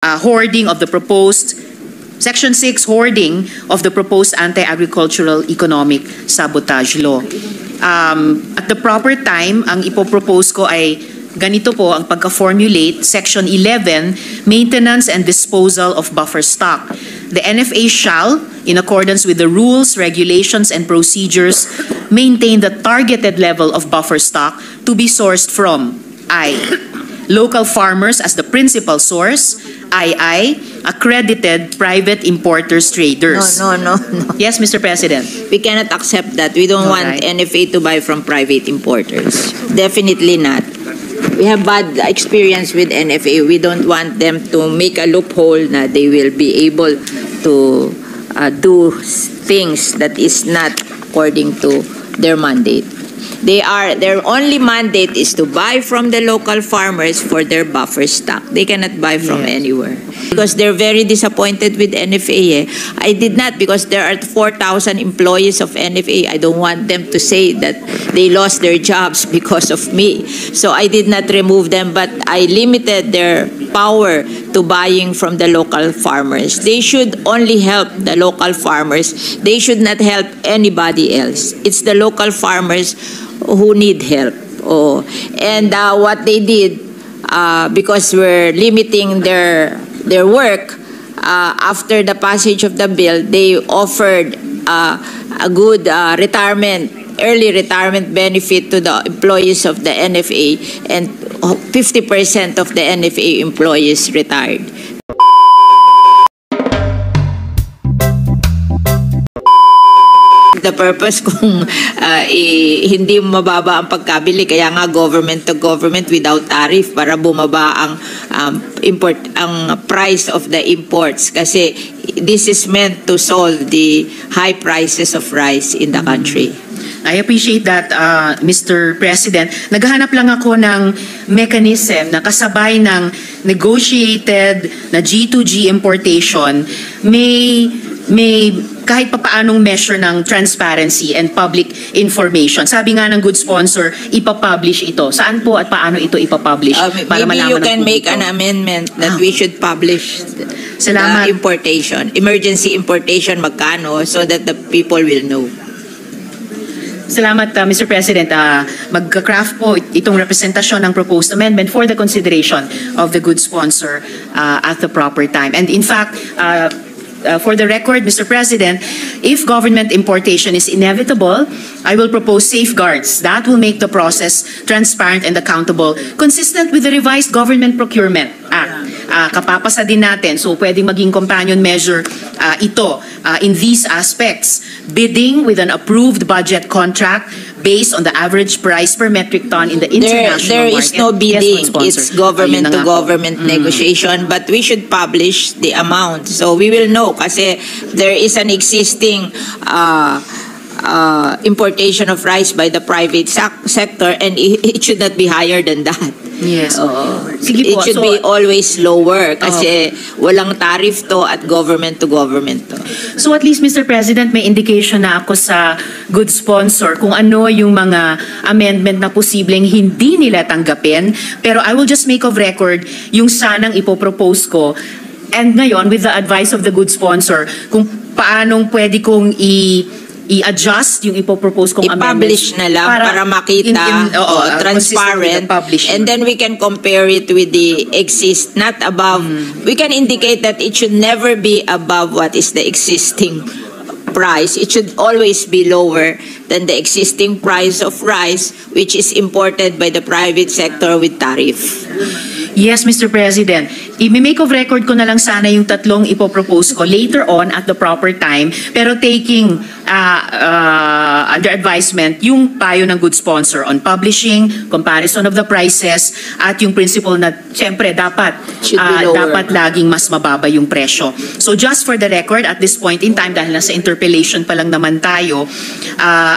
hoarding of the proposed Section 6, hoarding of the proposed anti-agricultural economic sabotage law. At the proper time, ang ipopropose ko ay ganito po ang pagka-formulate. Section 11, maintenance and disposal of buffer stock. The NFA shall, in accordance with the rules, regulations, and procedures, maintain the targeted level of buffer stock to be sourced from I. Local farmers as the principal source, II, accredited private importers, traders. No. Yes, Mr. President. We cannot accept that. We don't want NFA to buy from private importers. Definitely not. We have bad experience with NFA. We don't want them to make a loophole na they will be able to do things that is not according to their mandate. Their only mandate is to buy from the local farmers for their buffer stock. They cannot buy from anywhere. Because they're very disappointed with NFA. I did not, because there are 4,000 employees of NFA. I don't want them to say that they lost their jobs because of me. So I did not remove them, but I limited their power to buying from the local farmers. They should only help the local farmers. They should not help anybody else. It's the local farmers who need help. And what they did, because we're limiting their work, after the passage of the bill, they offered a good early retirement benefit to the employees of the NFA, and 50% of the NFA employees retired. The purpose kung hindi mababa ang pagkabili, kaya nga government to government without tariff para bumaba ang price of the imports, kasi this is meant to solve the high prices of rice in the country. I appreciate that, Mr. President. Naghahanap lang ako ng mechanism na kasabay ng negotiated na G2G importation, may kahit papaanong measure ng transparency and public information. Sabi nga ng good sponsor, ipapublish ito. Saan po at paano ito ipapublish? Para maybe you can make ito? an amendment that we should publish Salamat. the importation, emergency importation magkano, so that the people will know. Salamat, Mr. President. Mag-craft po itong representasyon ng proposed amendment for the consideration of the good sponsor at the proper time. And in fact, for the record, Mr. President, if government importation is inevitable, I will propose safeguards that will make the process transparent and accountable, consistent with the revised Government Procurement Act. Kapapasa din natin, so pwedeng maging companion measure ito in these aspects. Bidding with an approved budget contract based on the average price per metric ton in the international market. There is no bidding. Yes, it's government to government negotiation, but we should publish the amount so we will know, kasi there is an existing importation of rice by the private sector, and it should not be higher than that. Yes. Sige It po. should be always lower, kasi walang tariff to at government to government to. So at least, Mr. President, may indication na ako sa good sponsor kung ano yung mga amendment na posibleng hindi nila tanggapin. Pero I will just make of record yung sanang ipopropose ko. And ngayon, with the advice of the good sponsor, kung paanong pwede kong i-adjust yung ipopropose kong amendments. I-publish na lang para makita, transparent, and then we can compare it with the not above. We can indicate that it should never be above what is the existing price. It should always be lower than the existing price of rice, which is imported by the private sector with tariff. Yes, Mr. President. I-make of record ko na lang sana yung tatlong ipopropose ko later on at the proper time, pero taking under advisement yung payo ng good sponsor on publishing, comparison of the prices, at yung principle na siyempre dapat laging mas mababa yung presyo. So just for the record, at this point in time, dahil nasa interpellation pa lang naman tayo,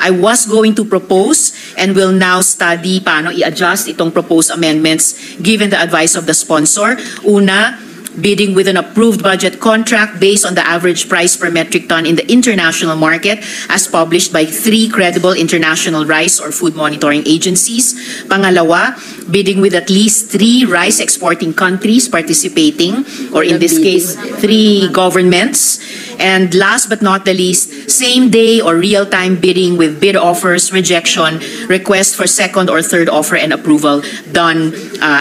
I was going to propose and will now study paano i-adjust itong proposed amendments given the advice of the sponsor. Una, bidding with an approved budget contract based on the average price per metric ton in the international market as published by 3 credible international rice or food monitoring agencies. Pangalawa, bidding with at least 3 rice exporting countries participating, or in this case, 3 governments. And last but not the least, same-day or real-time bidding with bid offers, rejection, request for second or third offer and approval done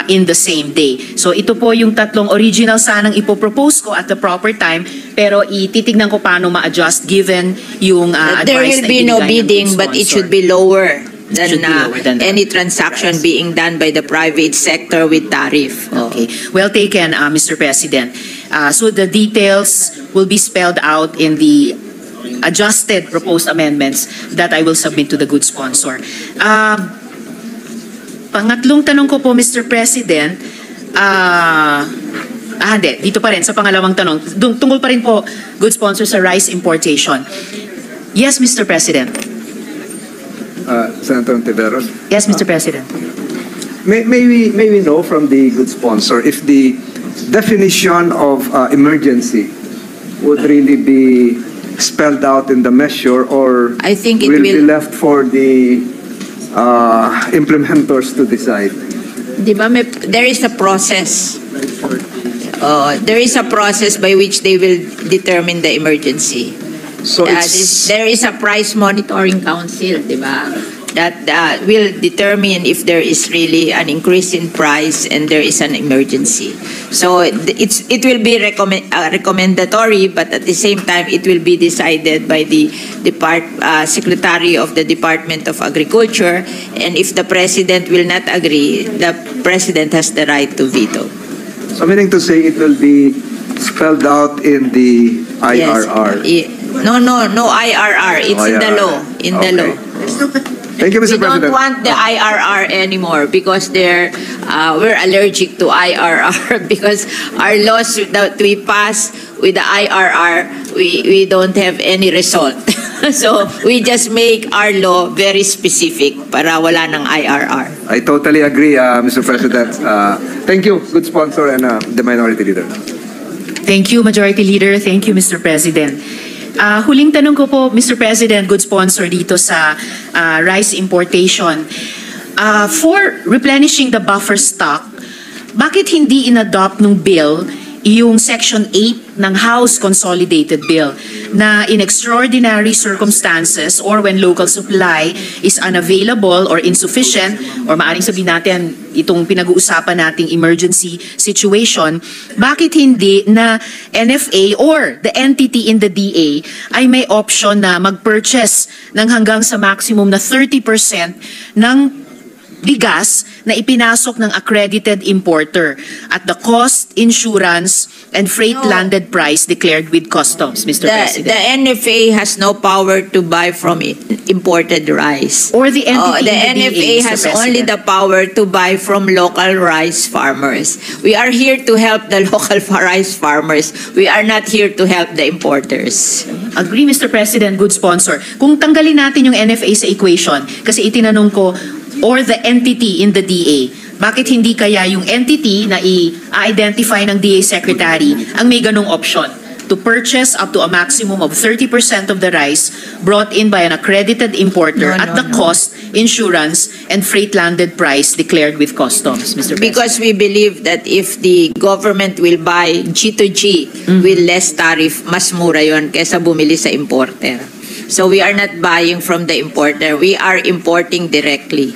in the same day. So ito po yung tatlong original sanang ipopropose ko at the proper time, pero ititignan ko paano ma-adjust given yung There advice will be no bidding, but it should be lower Should be lower than that. any transaction being done by the private sector with tariff. Okay, well taken, Mr. President. So the details will be spelled out in the adjusted proposed amendments that I will submit to the good sponsor. Pangatlong tanong ko po, Mr. President, hindi, dito pa rin sa pangalawang tanong. Tungkol pa rin po, good sponsor, sa rice importation. Yes, Mr. President. Senator Ontiveros. Yes, Mr. President. May we know from the good sponsor if the definition of emergency would really be spelled out in the measure, or I think it will be will. left for the implementers to decide? Di ba, there is a process. There is a process by which they will determine the emergency. So it's There is a price monitoring council, di ba? That will determine if there is really an increase in price and there is an emergency. So it will be recommendatory, but at the same time it will be decided by the Secretary of the Department of Agriculture, and if the President will not agree, the President has the right to veto. so meaning to say it will be spelled out in the IRR. Yes. No IRR. It's in the IRR. law. In the law. Thank you, Mr. We don't President. want the IRR anymore because we're allergic to IRR because our laws that we pass with the IRR, we don't have any result. So we just make our law very specific para wala ng IRR. I totally agree, Mr. President. Thank you, good sponsor, and the minority leader. Thank you, Majority Leader. Thank you, Mr. President. Huling tanong ko po, Mr. President, good sponsor dito sa rice importation. For replenishing the buffer stock, bakit hindi in-adopt ng bill yung Section 8 ng House Consolidated Bill na in extraordinary circumstances or when local supply is unavailable or insufficient, or maaaring sabihin natin itong pinag-uusapan nating emergency situation, bakit hindi na NFA or the entity in the DA ay may option na mag-purchase ng hanggang sa maximum na 30% ng bigas na ipinasok ng accredited importer at the cost, insurance, and freight landed price declared with customs, Mr. President. The NFA has no power to buy from imported rice. Or the entity The in the NFA DA, Mr. has President. only the power to buy from local rice farmers. We are here to help the local rice farmers. We are not here to help the importers. Agree, Mr. President, good sponsor. Kung tanggalin natin yung NFA sa equation, kasi itinanong ko, or the entity in the DA, bakit hindi kaya yung entity na i-identify ng DA Secretary ang may ganong option to purchase up to a maximum of 30% of the rice brought in by an accredited importer at the cost, insurance, and freight landed price declared with customs, Mr. President? Because we believe that if the government will buy G2G with less tariff, mas mura yun kesa bumili sa importer. So we are not buying from the importer. We are importing directly.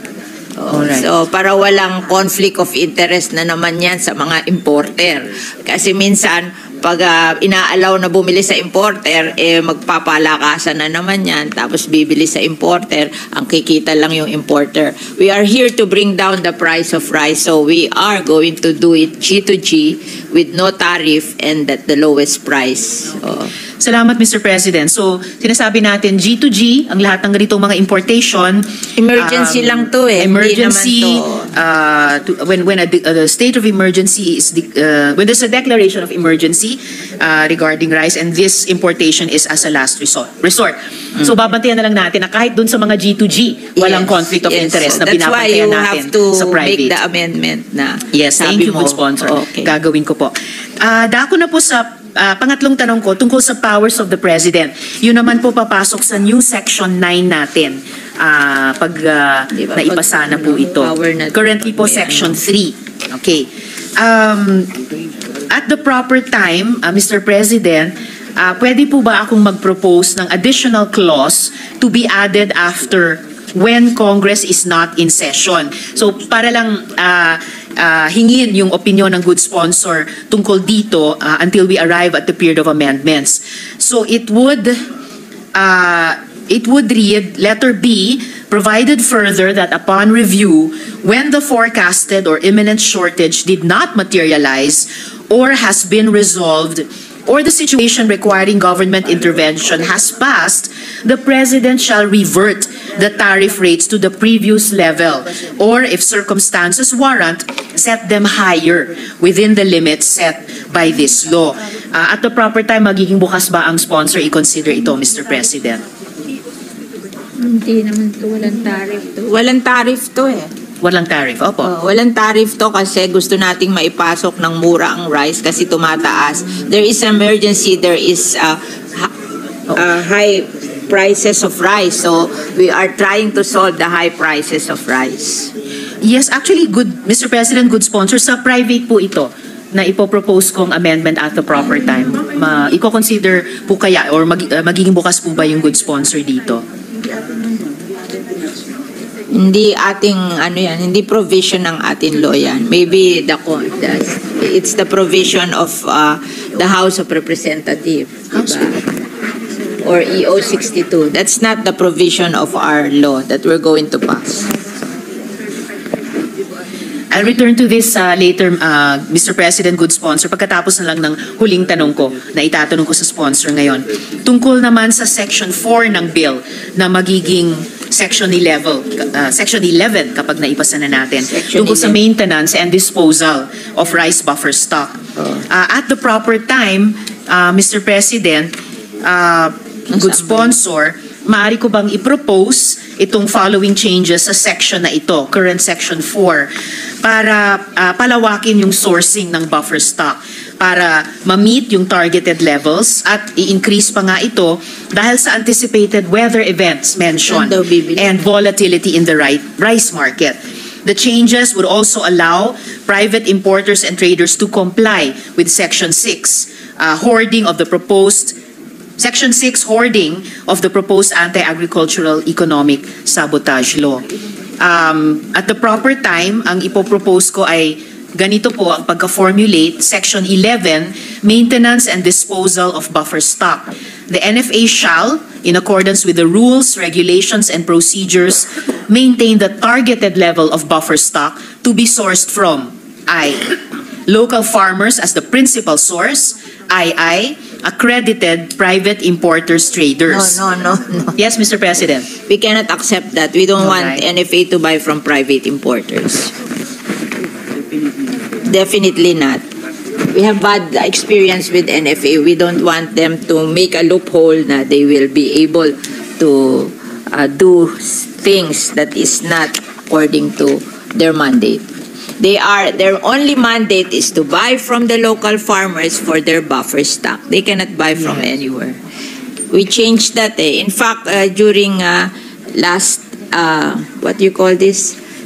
Alright. So para walang conflict of interest na naman yan sa mga importer. Kasi minsan, pag inaalaw na bumili sa importer, magpapalakasan na naman yan. Tapos bibili sa importer, ang kikita lang yung importer. We are here to bring down the price of rice. So we are going to do it G2G with no tariff and at the lowest price. Salamat, Mr. President. So, sinasabi natin G2G, ang lahat ng ganitong mga importation. Emergency lang to eh. Emergency, Hindi naman when a state of emergency is, when there's a declaration of emergency regarding rice, and this importation is as a last resort. So, babantayan na lang natin na kahit dun sa mga G2G, walang conflict of interest na binabantayan natin sa private. That's why you have to make the amendment na Yes, thank you, good sponsor. Okay. Gagawin ko po. Dako na po sa pangatlong tanong ko tungkol sa powers of the President. Yun naman po papasok sa new section 9 natin pag naipasa na po ito. Currently po section 3. Okay. At the proper time, Mr. President, pwede po ba akong mag-propose ng additional clause to be added after when Congress is not in session? So para lang hingin yung opinion ng good sponsor tungkol dito until we arrive at the period of amendments. So it would read, letter B, provided further that upon review, when the forecasted or imminent shortage did not materialize or has been resolved, or the situation requiring government intervention has passed, the President shall revert the tariff rates to the previous level, or if circumstances warrant, set them higher within the limits set by this law. At the proper time, magiging bukas ba ang sponsor i-consider ito, Mr. President? Hindi naman to, walang tariff to. Walang tariff to eh. Walang tariff, opo. Walang tariff to kasi gusto nating maipasok ng mura ang rice kasi tumataas. There is emergency, there is high prices of rice. So we are trying to solve the high prices of rice. Yes, actually, good, Mr. President, good sponsor, sa private po ito na ipopropose kong amendment at the proper time. Iko-consider po kaya or magiging bukas po ba yung good sponsor dito? Hindi ating hindi provision ng ating law yan. Maybe it's the provision of the House of Representatives, diba? Or EO 62. That's not the provision of our law that we're going to pass. I'll return to this later, Mr. President, good sponsor, pagkatapos na lang ng huling tanong ko na itatanong ko sa sponsor ngayon. Tungkol naman sa Section 4 ng bill na magiging Section 11 kapag naipasa na natin. Tungkol sa maintenance and disposal of rice buffer stock. At the proper time, Mr. President, good sponsor, maaari ko bang i-propose itong following changes sa section na ito, current Section 4, para palawakin yung sourcing ng buffer stock, para ma-meet yung targeted levels at i-increase pa nga ito dahil sa anticipated weather events mentioned and volatility in the rice market. The changes would also allow private importers and traders to comply with Section 6, hoarding of the proposed Section 6, hoarding of the proposed anti-agricultural economic sabotage law. At the proper time, ang ipopropose ko ay ganito po ang pagka-formulate, Section 11, maintenance and disposal of buffer stock. The NFA shall, in accordance with the rules, regulations, and procedures, maintain the targeted level of buffer stock to be sourced from I. Local farmers as the principal source, II, accredited private importers, traders. No. Yes, Mr. President. We cannot accept that. We don't want Alright. NFA to buy from private importers. Definitely not. We have bad experience with NFA. We don't want them to make a loophole na they will be able to do things that is not according to their mandate. Their only mandate is to buy from the local farmers for their buffer stock. They cannot buy from anywhere. We changed that. In fact, during last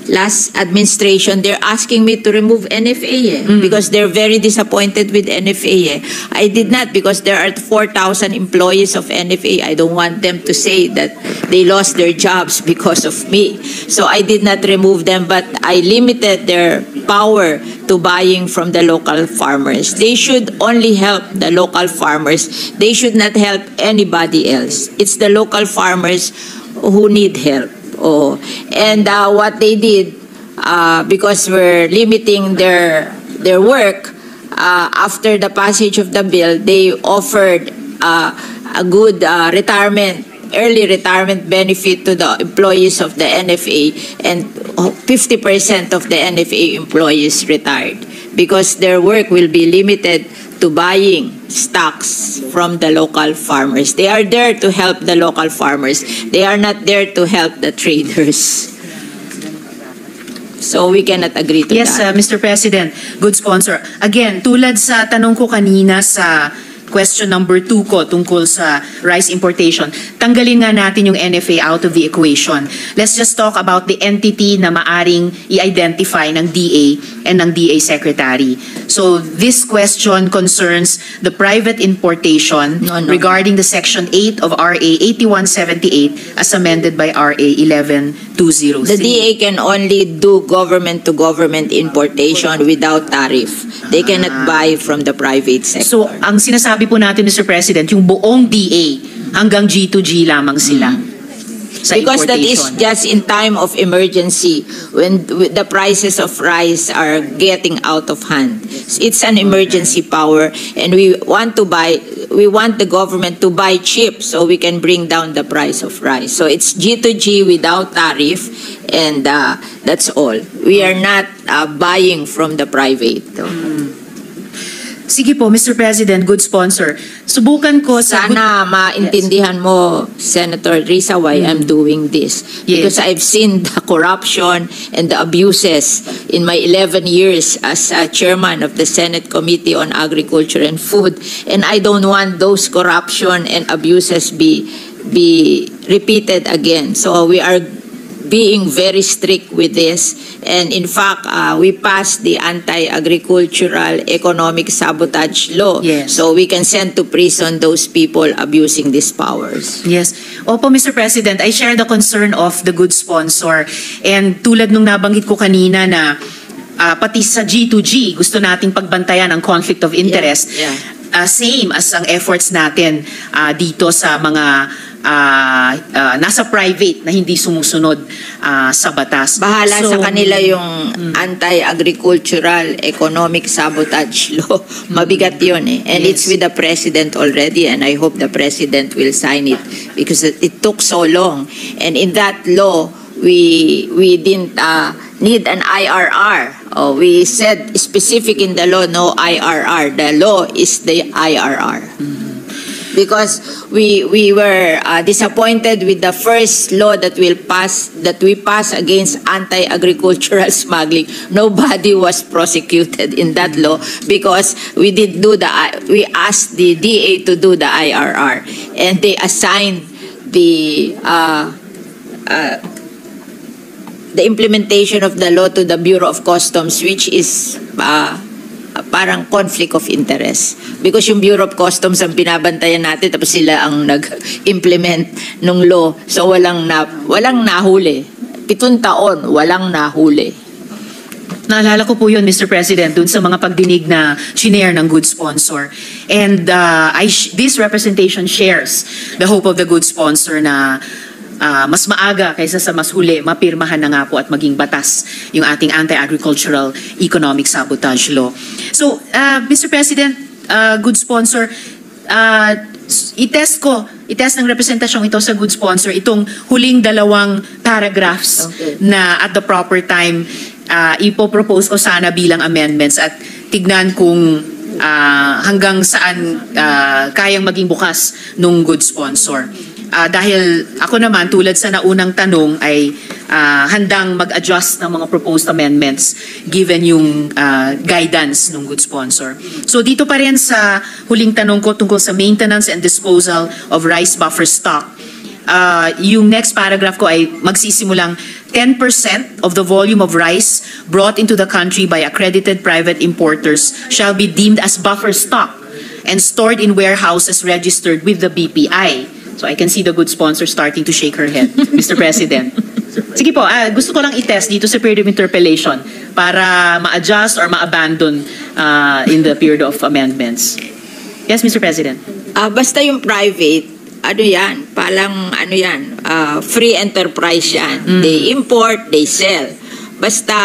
last administration, they're asking me to remove NFA because they're very disappointed with NFA. I did not because there are 4,000 employees of NFA. I don't want them to say that they lost their jobs because of me. So I did not remove them, but I limited their power to buying from the local farmers. They should only help the local farmers. They should not help anybody else. It's the local farmers who need help. And what they did, because we're limiting their work, after the passage of the bill, they offered a good early retirement benefit to the employees of the NFA, and 50% of the NFA employees retired because their work will be limited to buying stocks from the local farmers. They are there to help the local farmers. They are not there to help the traders. So we cannot agree to Yes, that. Mr. President, good sponsor. Again, tulad sa tanong ko kanina sa question number 2 ko tungkol sa rice importation, tanggalin nga natin yung NFA out of the equation. Let's just talk about the entity na maaring i-identify ng DA and ng DA Secretary. So this question concerns the private importation regarding the Section 8 of RA 8178 as amended by RA 11203. The DA can only do government-to-government importation without tariff. They cannot buy from the private sector. So, ang sinasabi po natin, Mr. President, yung buong DA hanggang G2G lamang sila sa Because that is importation. just in time of emergency when the prices of rice are getting out of hand. It's an emergency power, and we want the government to buy cheap so we can bring down the price of rice. So it's G2G without tariff, and that's all. We are not buying from the private. Sige po, Mr. President, good sponsor. Subukan ko sa... Sana maintindihan mo, Senator Risa, why I'm doing this. Yes. Because I've seen the corruption and the abuses in my 11 years as chairman of the Senate Committee on Agriculture and Food, and I don't want those corruption and abuses be repeated again. So we are being very strict with this, and in fact, we passed the anti-agricultural economic sabotage law. Yes. So we can send to prison those people abusing these powers. Yes. Opo, Mr. President, I share the concern of the good sponsor. And tulad nung nabanggit ko kanina na pati sa G2G, gusto nating pagbantayan ang conflict of interest. Yeah. Same as ang efforts natin dito sa mga nasa private na hindi sumusunod sa batas. Bahala So, sa kanila yung anti-agricultural economic sabotage law. Mabigat yun eh. And Yes. it's with the President already, and I hope the President will sign it because it took so long. And in that law, we didn't need an IRR. We said specific in the law, no IRR. The law is the IRR. Because we were disappointed with the first law that we passed against anti-agricultural smuggling. Nobody was prosecuted in that law because we asked the DA to do the IRR, and they assigned the implementation of the law to the Bureau of Customs, which is parang conflict of interest. Because yung Bureau of Customs ang binabantayan natin, tapos sila ang nag-implement ng law. So walang nahuli. 7 taon, walang nahuli. Naalala ko po yun, Mr. President, dun sa mga pagdinig na shinare ng good sponsor. And this representation shares the hope of the good sponsor na mas maaga kaysa sa mas huli, mapirmahan na nga po at maging batas yung ating anti-agricultural economic sabotage law. So, Mr. President, good sponsor, itest ng representasyong ito sa good sponsor, itong huling 2 paragraphs na at the proper time, ipopropose ko sana bilang amendments at tignan kung hanggang saan kayang maging bukas nung good sponsor. Dahil ako naman, tulad sa naunang tanong, ay handang mag-adjust ng mga proposed amendments given yung guidance ng good sponsor. So dito pa rin sa huling tanong ko tungkol sa maintenance and disposal of rice buffer stock, yung next paragraph ko ay magsisimulang 10% of the volume of rice brought into the country by accredited private importers shall be deemed as buffer stock and stored in warehouses registered with the BPI. So I can see the good sponsor starting to shake her head, Mr. President. Sige po, gusto ko lang i-test dito sa period of interpellation para ma-adjust or ma-abandon in the period of amendments. Yes, Mr. President. Basta yung private, free enterprise yan. They import, they sell. Basta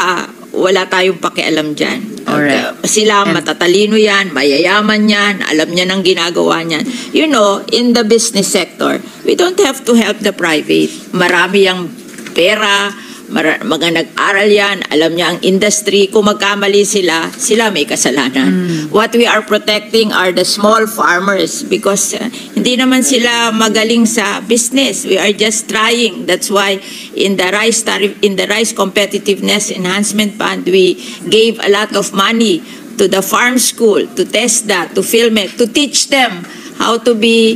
wala tayong pakialam dyan. Alright. Sila matatalino yan, mayayaman yan, alam niya ng ginagawa niyan. You know, in the business sector, we don't have to help the private. Marami yung pera, mga nag-aral yan, alam niya ang industry. Kung magkamali sila, sila may kasalanan. What we are protecting are the small farmers because hindi naman sila magaling sa business. We are just trying. That's why in the rice tariff, in the Rice Competitiveness Enhancement Fund, we gave a lot of money to the farm school to test that, to film it, to teach them how to be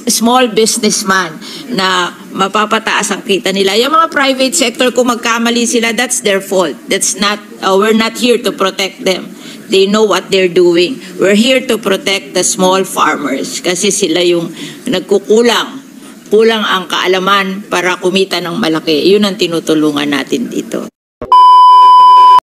small businessman na mapapataas ang kita nila. Yung mga private sector, kung magkamali sila, that's their fault. That's not, we're not here to protect them. They know what they're doing. We're here to protect the small farmers kasi sila yung kulang ang kaalaman para kumita ng malaki. Yun ang tinutulungan natin dito.